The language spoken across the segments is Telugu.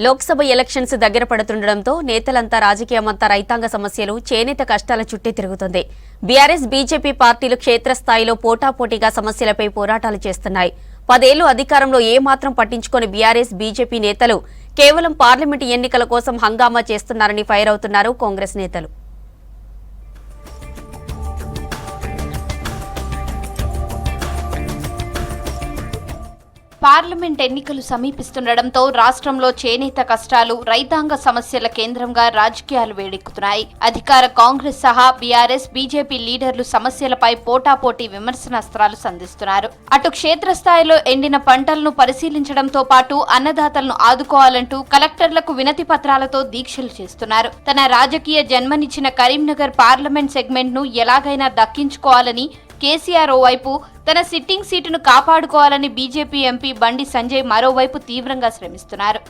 లోక్సభ ఎలక్షన్స్ దగ్గర పడుతుండటంతో నేతలంతా రాజకీయమంతా రైతాంగ సమస్యలు చేనేత కష్టాల చుట్టే తిరుగుతుంది. బీఆర్ఎస్ బీజేపీ పార్టీలు క్షేత్రస్థాయిలో పోటాపోటీగా సమస్యలపై పోరాటాలు చేస్తున్నాయి. 10 ఏళ్లు అధికారంలో ఏమాత్రం పట్టించుకొని బీఆర్ఎస్ బీజేపీ నేతలు కేవలం పార్లమెంటు ఎన్నికల కోసం హంగామా చేస్తున్నారని ఫైర్ అవుతున్నారు కాంగ్రెస్ నేతలు. పార్లమెంట్ ఎన్నికలు సమీపిస్తుండటంతో రాష్ట్రంలో చేనేత కష్టాలు, రైతాంగ సమస్యల కేంద్రంగా రాజకీయాలు వేడెక్కుతున్నాయి. అధికార కాంగ్రెస్ సహా బీఆర్ఎస్, బీజేపీ లీడర్లు సమస్యలపై పోటాపోటీ విమర్శనాస్త్రాలు సంధిస్తున్నారు. అటు క్షేత్రస్థాయిలో ఎండిన పంటలను పరిశీలించడంతో పాటు అన్నదాతలను ఆదుకోవాలంటూ కలెక్టర్లకు వినతి పత్రాలతో దీక్షలు చేస్తున్నారు. తన రాజకీయ జన్మనిచ్చిన కరీంనగర్ పార్లమెంట్ సెగ్మెంట్ ను ఎలాగైనా దక్కించుకోవాలని కేసీఆర్ ఓవైపు, తన సిట్టింగ్ సీటును కాపాడుకోవాలని బీజేపీ ఎంపీ బండి సంజయ్ మరోవైపు తీవ్రంగా శ్రమిస్తున్నారు.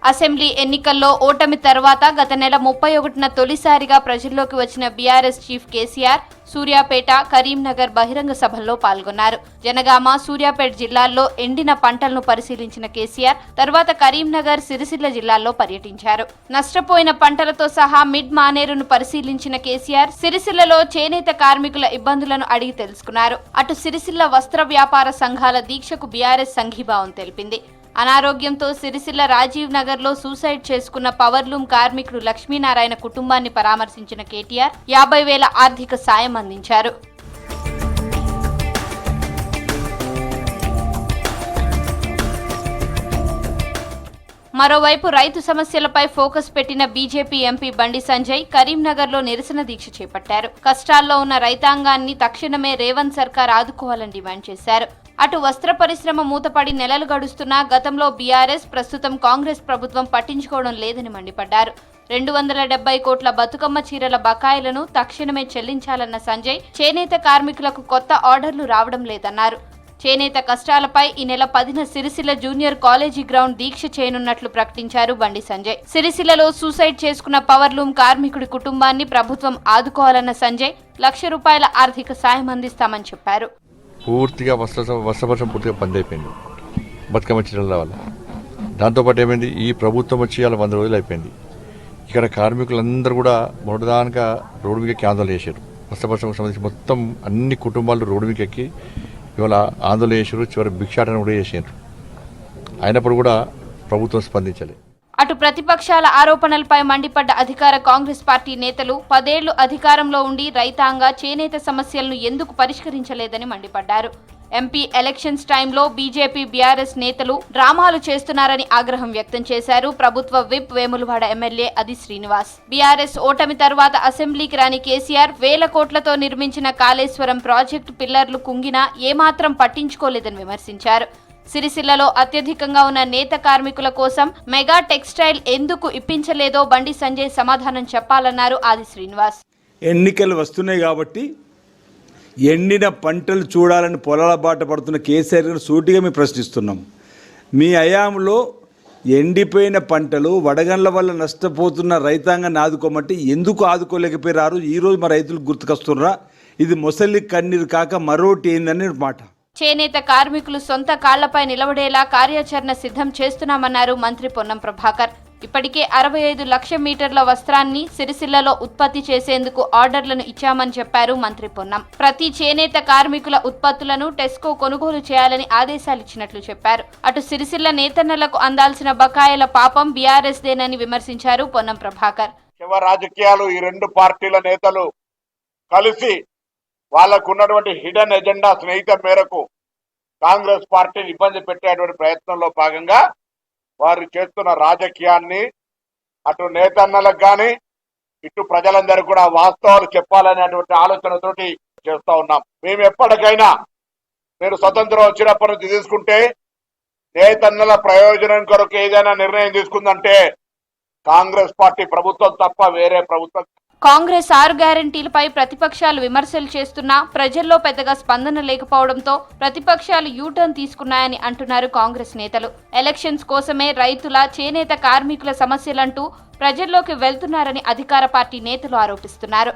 అసెంబ్లీ ఎన్నికల్లో ఓటమి తర్వాత గత నెల 31న తొలిసారిగా ప్రజల్లోకి వచ్చిన బీఆర్ఎస్ చీఫ్ కేసీఆర్ సూర్యాపేట, కరీంనగర్ బహిరంగ సభల్లో పాల్గొన్నారు. జనగామ, సూర్యాపేట జిల్లాల్లో ఎండిన పంటలను పరిశీలించిన కేసీఆర్ తర్వాత కరీంనగర్, సిరిసిల్ల జిల్లాల్లో పర్యటించారు. నష్టపోయిన పంటలతో సహా మిడ్ మానేరును పరిశీలించిన కేసీఆర్ సిరిసిల్లలో చేనేత కార్మికుల ఇబ్బందులను అడిగి తెలుసుకున్నారు. అటు సిరిసిల్ల వస్త్ర వ్యాపార సంఘాల దీక్షకు బీఆర్ఎస్ సంఘీభావం తెలిపింది. అనారోగ్యంతో సిరిసిల్ల రాజీవ్ నగర్ లో సూసైడ్ చేసుకున్న పవర్లూమ్ కార్మికుడు లక్ష్మీనారాయణ కుటుంబాన్ని పరామర్శించిన కేటీఆర్ 50,000 ఆర్థిక సాయం అందించారు. మరోవైపు రైతు సమస్యలపై ఫోకస్ పెట్టిన బీజేపీ ఎంపీ బండి సంజయ్ కరీంనగర్లో నిరసన దీక్ష చేపట్టారు. కష్టాల్లో ఉన్న రైతాంగాన్ని తక్షణమే రేవంత్ సర్కార్ ఆదుకోవాలని డిమాండ్ చేశారు. అటు వస్త్ర పరిశ్రమ మూతపడి నెలలు గడుస్తున్నా గతంలో బీఆర్ఎస్, ప్రస్తుతం కాంగ్రెస్ ప్రభుత్వం పట్టించుకోవడం లేదని మండిపడ్డారు. 270 కోట్ల బతుకమ్మ చీరల బకాయిలను తక్షణమే చెల్లించాలన్న సంజయ్ చేనేత కార్మికులకు కొత్త ఆర్డర్లు రావడం లేదన్నారు. చేనేత కష్టాలపై ఈ నెల 10న సిరిసిల్ల జూనియర్ కాలేజీ గ్రౌండ్ దీక్ష చేయనున్నట్లు ప్రకటించారు బండి సంజయ్. సిరిసిల్లలో సూసైడ్ చేసుకున్న పవర్లూమ్ కార్మికుడి కుటుంబాన్ని ప్రభుత్వం ఆదుకోవాలన్న సంజయ్ ₹1,00,000 ఆర్థిక సాయం అందిస్తామని చెప్పారు. పూర్తిగా వస్త్రపరిశ్రమ పూర్తిగా బంద్ అయిపోయింది బతుకమ్మ చీరల వల్ల. దాంతోపాటు ఏమైంది, ఈ ప్రభుత్వం వచ్చి అలా 100 రోజులు అయిపోయింది. ఇక్కడ కార్మికులందరూ కూడా మొదటిదానిగా రోడ్డు మీదకి ఆందోళన చేశారు. వస్త్రపరిశ్రమకు సంబంధించి మొత్తం అన్ని కుటుంబాలు రోడ్డు మీదకి ఎక్కి ఇవాళ ఆందోళన చేశారు. చివరి భిక్షాటన కూడా చేశారు. అయినప్పుడు కూడా ప్రభుత్వం స్పందించాలి. అటు ప్రతిపక్షాల ఆరోపణలపై మండిపడ్డ అధికార కాంగ్రెస్ పార్టీ నేతలు 10 ఏళ్లు అధికారంలో ఉండి రైతాంగ, చేనేత సమస్యలను ఎందుకు పరిష్కరించలేదని మండిపడ్డారు. ఎంపీ ఎలక్షన్స్ టైంలో బీజేపీ, బీఆర్ఎస్ నేతలు డ్రామాలు చేస్తున్నారని ఆగ్రహం వ్యక్తం చేశారు ప్రభుత్వ విప్ వేములవాడ ఎమ్మెల్యే అది శ్రీనివాస్. బీఆర్ఎస్ ఓటమి తర్వాత అసెంబ్లీకి రాని కేసీఆర్ 1,000 కోట్లతో నిర్మించిన కాళేశ్వరం ప్రాజెక్టు పిల్లర్లు కుంగినా ఏమాత్రం పట్టించుకోలేదని విమర్శించారు. సిరిసిల్లలో అత్యధికంగా ఉన్న నేత కార్మికుల కోసం మెగా టెక్స్టైల్ ఎందుకు ఇప్పించలేదో బండి సంజయ్ సమాధానం చెప్పాలన్నారు ఆది శ్రీనివాస్. ఎన్నికలు వస్తున్నాయి కాబట్టి ఎండిన పంటలు చూడాలని పొలాల బాట పడుతున్న కేసీఆర్ గారు సూటిగా మేము ప్రశ్నిస్తున్నాం. మీ హయాంలో ఎండిపోయిన పంటలు, వడగండ్ల వల్ల నష్టపోతున్న రైతాంగాన్ని ఆదుకోమంటే ఎందుకు ఆదుకోలేకపోయారు? ఈరోజు మా రైతులు గుర్తుకొస్తున్నారా? ఇది మొసలి కన్నీరు కాక మరోటి ఏందని మాట. చేనేత కార్మికులు సొంత కాళ్లపై నిలబడేలా కార్యాచరణ సిద్ధం చేస్తున్నామన్నారు మంత్రి పొన్నం ప్రభాకర్. ఇప్పటికే 65 లక్షల మీటర్ల వస్త్రాన్ని సిరిసిల్లలో ఉత్పత్తి చేసేందుకు ఆర్డర్లను ఇచ్చామని చెప్పారు మంత్రి పొన్నం. ప్రతి చేనేత కార్మికుల ఉత్పత్తులను టెస్కో కొనుగోలు చేయాలని ఆదేశాలిచ్చినట్లు చెప్పారు. అటు సిరిసిల్ల నేతన్నలకు అందాల్సిన బకాయిల పాపం బీఆర్ఎస్ దేనని విమర్శించారు పొన్నం ప్రభాకర్. రాజకీయాలు ఈ రెండు పార్టీల నేతలు కలిసి వాళ్లకు ఉన్నటువంటి హిడెన్ ఎజెండా స్నేహితుల మేరకు కాంగ్రెస్ పార్టీని ఇబ్బంది పెట్టేటువంటి ప్రయత్నంలో భాగంగా వారు చేస్తున్న రాజకీయాన్ని అటు నేతన్నలకు కానీ ఇటు ప్రజలందరూ కూడా వాస్తవాలు చెప్పాలనేటువంటి ఆలోచనతోటి చేస్తా ఉన్నాం. మేము ఎప్పటికైనా మీరు స్వతంత్రం వచ్చినప్పటి నుంచి తీసుకుంటే నేతన్నల ప్రయోజనం కొరకు ఏదైనా నిర్ణయం తీసుకుందంటే కాంగ్రెస్ పార్టీ ప్రభుత్వం తప్ప వేరే ప్రభుత్వం. కాంగ్రెస్ 6 గ్యారంటీలపై ప్రతిపక్షాలు విమర్శలు చేస్తున్నా ప్రజల్లో పెద్దగా స్పందన లేకపోవడంతో ప్రతిపక్షాలు యూటర్న్ తీసుకున్నాయని అంటున్నారు కాంగ్రెస్ నేతలు. ఎలక్షన్స్ కోసమే రైతుల, చేనేత కార్మికుల సమస్యలంటూ ప్రజల్లోకి వెళ్తున్నారని అధికార పార్టీ నేతలు ఆరోపిస్తున్నారు.